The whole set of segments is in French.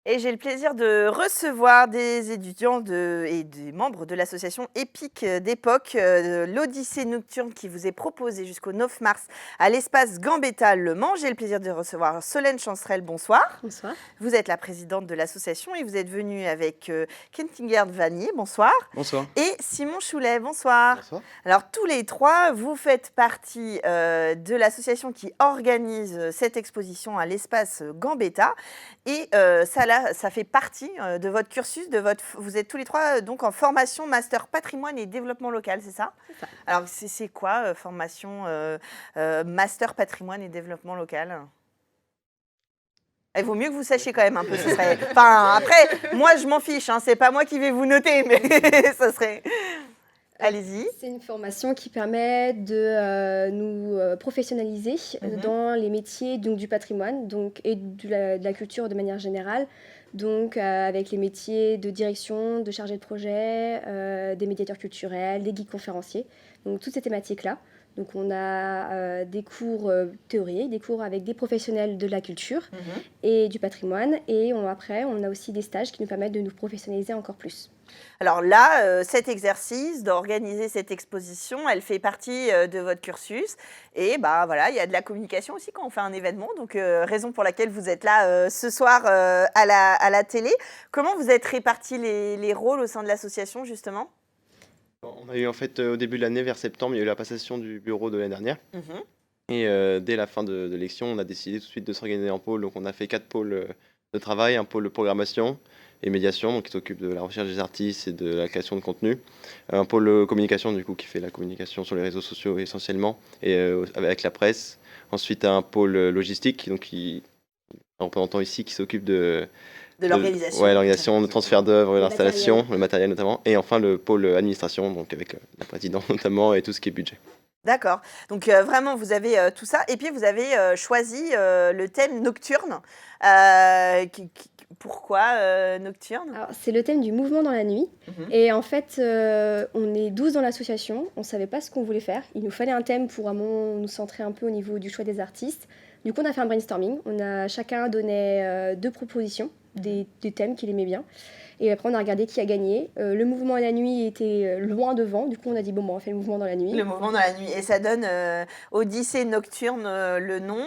Et j'ai le plaisir de recevoir des étudiants et des membres de l'association Épique d'époque, l'Odyssée nocturne qui vous est proposée jusqu'au 9 mars à l'espace Gambetta Le Mans. J'ai le plaisir de recevoir Solène Chancerelle, bonsoir. Bonsoir. Vous êtes la présidente de l'association et vous êtes venue avec Kentingerd Vanier, bonsoir. Bonsoir. Et Simon Choulet, bonsoir. Bonsoir. Alors tous les trois, vous faites partie de l'association qui organise cette exposition à l'espace Gambetta. Et ça fait partie de votre cursus, vous êtes tous les trois donc en formation Master Patrimoine et Développement Local, c'est ça? C'est ça. Alors c'est quoi formation Master Patrimoine et Développement Local? Il vaut mieux que vous sachiez quand même un peu. Enfin, après, moi je m'en fiche, hein, c'est pas moi qui vais vous noter, mais ça serait... Allez-y. C'est une formation qui permet de nous professionnaliser dans les métiers donc, du patrimoine et de la culture de manière générale. Donc avec les métiers de direction, de chargé de projet, des médiateurs culturels, des guides conférenciers. Donc toutes ces thématiques-là. Donc on a des cours théoriques, des cours avec des professionnels de la culture et du patrimoine. Et après, on a aussi des stages qui nous permettent de nous professionnaliser encore plus. Alors là, cet exercice d'organiser cette exposition, elle fait partie de votre cursus. Et voilà, il y a de la communication aussi quand on fait un événement. Donc, raison pour laquelle vous êtes là ce soir à la télé. Comment vous êtes répartis les rôles au sein de l'association, justement ? On a eu en fait au début de l'année, vers septembre, il y a eu la passation du bureau de l'année dernière. Et dès la fin de l'élection, on a décidé tout de suite de s'organiser en pôle. Donc on a fait 4 pôles de travail, un pôle de programmation et médiation, donc qui s'occupe de la recherche des artistes et de la création de contenu. Un pôle communication, du coup, qui fait la communication sur les réseaux sociaux essentiellement, et avec la presse. Ensuite, un pôle logistique, donc qui, un représentant ici, qui s'occupe de l'organisation. Ouais, l'organisation, le transfert d'œuvres, l'installation, le matériel notamment. Et enfin, le pôle administration, donc avec la présidente notamment et tout ce qui est budget. D'accord. Donc vraiment, vous avez tout ça. Et puis, vous avez choisi le thème nocturne. Pourquoi nocturne ? Alors, c'est le thème du mouvement dans la nuit. Et en fait, on est 12 dans l'association. On ne savait pas ce qu'on voulait faire. Il nous fallait un thème pour vraiment nous centrer un peu au niveau du choix des artistes. Du coup, on a fait un brainstorming. Chacun donnait 2 propositions, des thèmes qu'il aimait bien. Et après, on a regardé qui a gagné. Le mouvement dans la nuit était loin devant. Du coup, on a dit, on fait le mouvement dans la nuit. Le mouvement dans la nuit. Et ça donne Odyssée nocturne, le nom.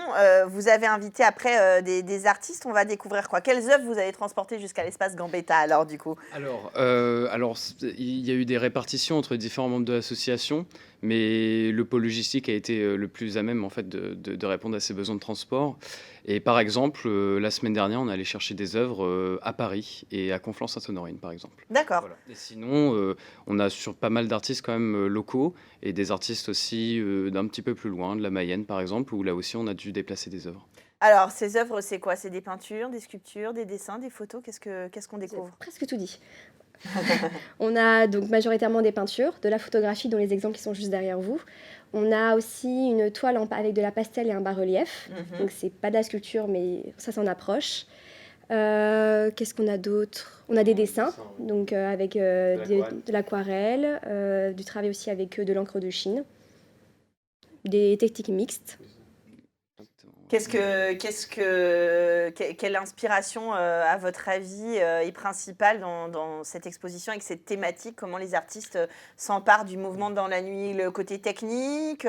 Vous avez invité après des artistes. On va découvrir quoi? Quelles œuvres vous avez transportées jusqu'à l'espace Gambetta, alors, du coup? Alors, il y a eu des répartitions entre les différents membres de l'association, mais le pôle logistique a été le plus à même en fait, de répondre à ces besoins de transport. Et par exemple, la semaine dernière, on est allé chercher des œuvres à Paris et à Conflans-Sainte-Honorine, par exemple. D'accord. Voilà. Et sinon, on a sur pas mal d'artistes quand même locaux et des artistes aussi d'un petit peu plus loin, de la Mayenne, par exemple, où là aussi, on a dû déplacer des œuvres. Alors, ces œuvres, c'est quoi? C'est des peintures, des sculptures, des dessins, des photos? Qu'est-ce qu'on découvre? Presque tout dit. On a donc majoritairement des peintures, de la photographie, dont les exemples qui sont juste derrière vous. On a aussi une toile avec de la pastel et un bas-relief. Donc, c'est pas de la sculpture, mais ça s'en approche. Qu'est-ce qu'on a d'autre? On a des dessins, donc avec de l'aquarelle, du travail aussi avec de l'encre de Chine, des techniques mixtes. Quelle inspiration, à votre avis, est principale dans cette exposition avec cette thématique? Comment les artistes s'emparent du mouvement dans la nuit? Le côté technique,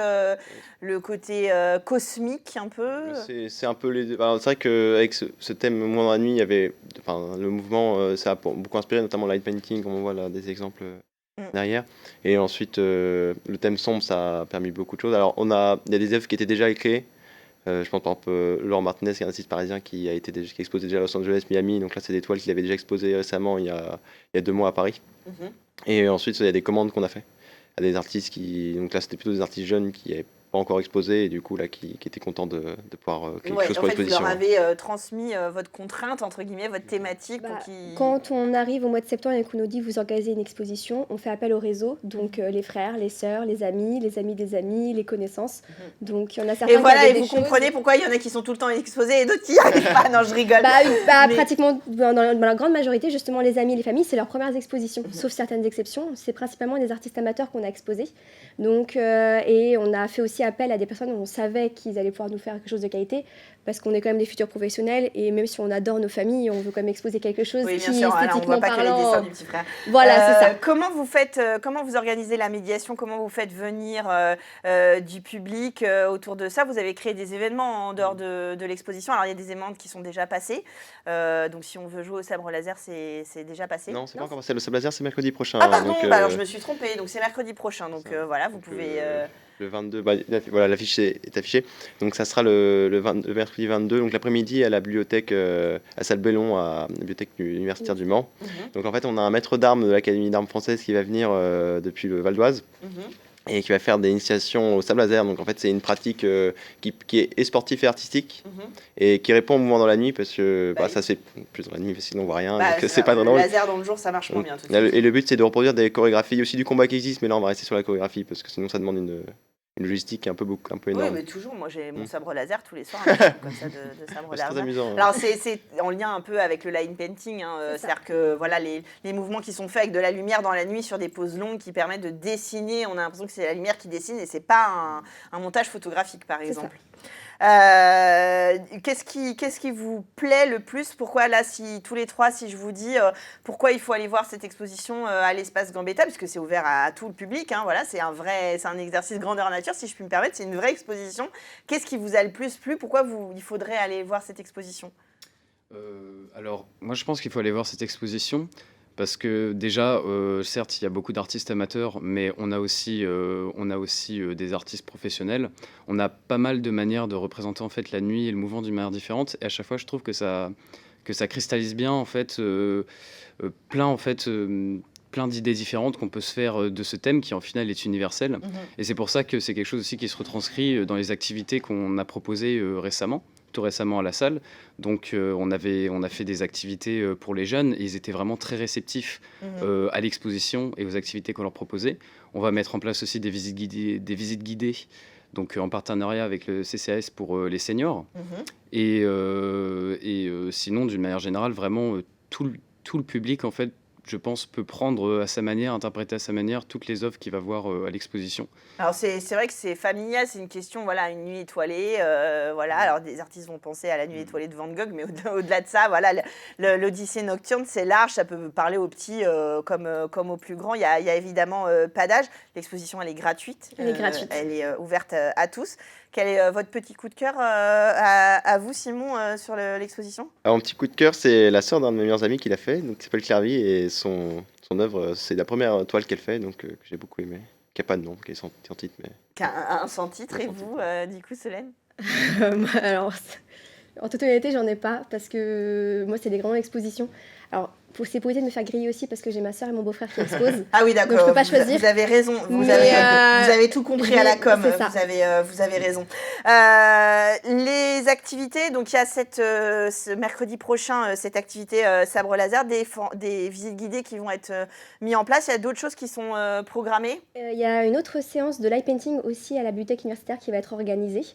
le côté cosmique un peu? C'est un peu les deux. Alors, c'est vrai qu'avec ce thème mouvement dans la nuit, il y avait, le mouvement, ça a beaucoup inspiré, notamment light painting, comme on voit là, des exemples derrière. Et ensuite, le thème sombre, ça a permis beaucoup de choses. Alors, il y a des œuvres qui étaient déjà créées. Je pense par exemple Laurent Martinez, qui est un artiste parisien qui a exposé déjà à Los Angeles, Miami. Donc là, c'est des toiles qu'il avait déjà exposées récemment, il y a 2 mois à Paris. Et ensuite, il y a des commandes qu'on a fait à des artistes donc là, c'était plutôt des artistes jeunes qui n'avaient pas encore exposé et du coup là, qui étaient contents de pouvoir créer quelque chose pour l'exposition. Vous leur avez transmis votre contrainte, entre guillemets, votre thématique pour qu'ils... Quand on arrive au mois de septembre et qu'on nous dit vous organisez une exposition, on fait appel au réseau, donc les frères, les sœurs, les amis des amis, les connaissances. Donc il y en a certains et voilà, qui et vous comprenez pourquoi il y en a qui sont tout le temps exposés et d'autres qui n'y arrivent pas. Non, je rigole. Mais... Pratiquement, dans la grande majorité, justement, les amis et les familles, c'est leurs premières expositions, sauf certaines exceptions. C'est principalement des artistes amateurs qu'on a exposés. Donc, et on a fait aussi aussi appel à des personnes où on savait qu'ils allaient pouvoir nous faire quelque chose de qualité, parce qu'on est quand même des futurs professionnels, et même si on adore nos familles, on veut quand même exposer quelque chose Oui, qui, bien sûr, là, on voit esthétiquement pas que les parlant... dessins du petit frère. Voilà, c'est ça. Comment vous organisez la médiation? Comment vous faites venir du public autour de ça? Vous avez créé des événements en dehors de l'exposition. Alors, il y a des événements qui sont déjà passés. Donc, si on veut jouer au sabre laser, c'est déjà passé? Non, c'est pas encore passé. Le sabre laser, c'est mercredi prochain. Ah, pardon, donc, alors je me suis trompée. Donc, c'est mercredi prochain. Donc, voilà, vous pouvez... Le 22, voilà, l'affiche est affichée. Donc ça sera le mercredi 22, donc l'après-midi à la bibliothèque, à Salle Bellon, à la bibliothèque universitaire du Mans. Donc en fait, on a un maître d'armes de l'Académie d'armes française qui va venir depuis le Val d'Oise et qui va faire des initiations au sabre laser. Donc en fait, c'est une pratique qui est et sportive et artistique et qui répond au mouvement dans la nuit parce que ça se fait plus dans la nuit, parce que sinon on voit rien. Donc c'est pas le drôle. laser dans le jour, ça marche moins bien. Tout de suite. Et le but, c'est de reproduire des chorégraphies. Il y a aussi du combat qui existe, mais là, on va rester sur la chorégraphie parce que sinon, ça demande une logistique un peu énorme. Oui, mais toujours, moi j'ai mon sabre laser tous les soirs, comme ça de sabre C'est laser. très amusant. Alors c'est en lien un peu avec le line painting, c'est-à-dire que voilà, les mouvements qui sont faits avec de la lumière dans la nuit sur des poses longues qui permettent de dessiner, on a l'impression que c'est la lumière qui dessine et c'est pas un montage photographique par exemple. Qu'est-ce qui vous plaît le plus? Pourquoi là, si tous les trois, si je vous dis pourquoi il faut aller voir cette exposition à l'espace Gambetta, puisque c'est ouvert à tout le public, hein, voilà, c'est un exercice grandeur nature, si je puis me permettre, c'est une vraie exposition. Qu'est-ce qui vous a le plus plu? Pourquoi il faudrait aller voir cette exposition? Alors, moi, je pense qu'il faut aller voir cette exposition. Parce que déjà, certes, il y a beaucoup d'artistes amateurs, mais on a aussi des artistes professionnels. On a pas mal de manières de représenter en fait la nuit et le mouvement d'une manière différente. Et à chaque fois, je trouve que ça cristallise bien en fait plein d'idées différentes qu'on peut se faire de ce thème qui en final est universel. Et c'est pour ça que c'est quelque chose aussi qui se retranscrit dans les activités qu'on a proposées tout récemment à la salle. Donc on a fait des activités pour les jeunes et ils étaient vraiment très réceptifs à l'exposition et aux activités qu'on leur proposait. On va mettre en place aussi des visites guidées donc en partenariat avec le CCAS pour les seniors. Et sinon, d'une manière générale, vraiment tout le public en fait, je pense, peut prendre à sa manière, interpréter à sa manière toutes les œuvres qu'il va voir à l'exposition. Alors c'est vrai que c'est familial, c'est une question, voilà, une nuit étoilée, voilà. Alors des artistes vont penser à la nuit étoilée de Van Gogh, mais au-delà de ça, voilà, l'Odyssée nocturne, c'est large, ça peut parler aux petits comme aux plus grands. Il y a évidemment pas d'âge. L'exposition, elle est gratuite. Elle est gratuite. Elle est ouverte à tous. Quel est votre petit coup de cœur à vous, Simon, sur l'exposition? Alors, mon petit coup de cœur, c'est la sœur d'un de mes meilleurs amis qui l'a fait, donc qui s'appelle Clairvy, et son œuvre, c'est la première toile qu'elle fait, donc que j'ai beaucoup aimé. Qui n'a pas de nom, qui est sans titre. Mais... Un sans titre, et vous, du coup, Solène? Alors, en toute honnêteté, j'en ai pas, parce que moi, c'est des grandes expositions. Alors, c'est pour éviter de me faire griller aussi, parce que j'ai ma soeur et mon beau-frère qui exposent. Ah oui, d'accord. Donc, je peux pas choisir. Vous avez raison. Vous avez tout compris à la com. Vous avez raison. Les activités, donc il y a ce mercredi prochain, cette activité sabre laser, des visites guidées qui vont être mises en place. Il y a d'autres choses qui sont programmées? Il y a une autre séance de light painting aussi à la bibliothèque universitaire qui va être organisée.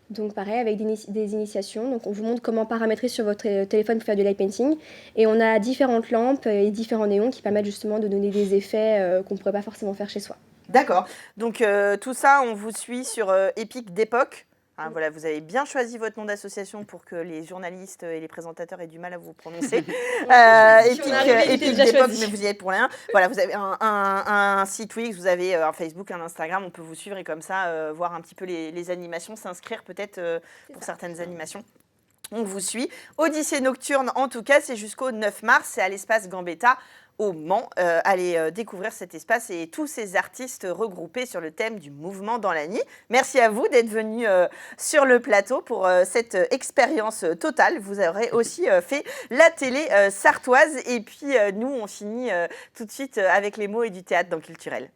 Donc pareil, avec des initiations. Donc on vous montre comment paramétrer sur votre téléphone pour faire du light painting. Et on a différentes lampes et différents néons qui permettent justement de donner des effets qu'on ne pourrait pas forcément faire chez soi. D'accord. Donc tout ça, on vous suit sur Epic d'époque. Hein, voilà, vous avez bien choisi votre nom d'association pour que les journalistes et les présentateurs aient du mal à vous prononcer. Epic d'époque, mais vous y êtes pour rien. Voilà, vous avez un site Wix, vous avez un Facebook, un Instagram, on peut vous suivre et comme ça voir un petit peu les animations, s'inscrire peut-être pour certaines animations. On vous suit. Odyssée nocturne, en tout cas, c'est jusqu'au 9 mars, c'est à l'espace Gambetta au Mans. Allez découvrir cet espace et tous ces artistes regroupés sur le thème du mouvement dans la nuit. Merci à vous d'être venus sur le plateau pour cette expérience totale. Vous aurez aussi fait la télé sartoise. Et puis nous, on finit tout de suite avec les mots et du théâtre dans Culturel.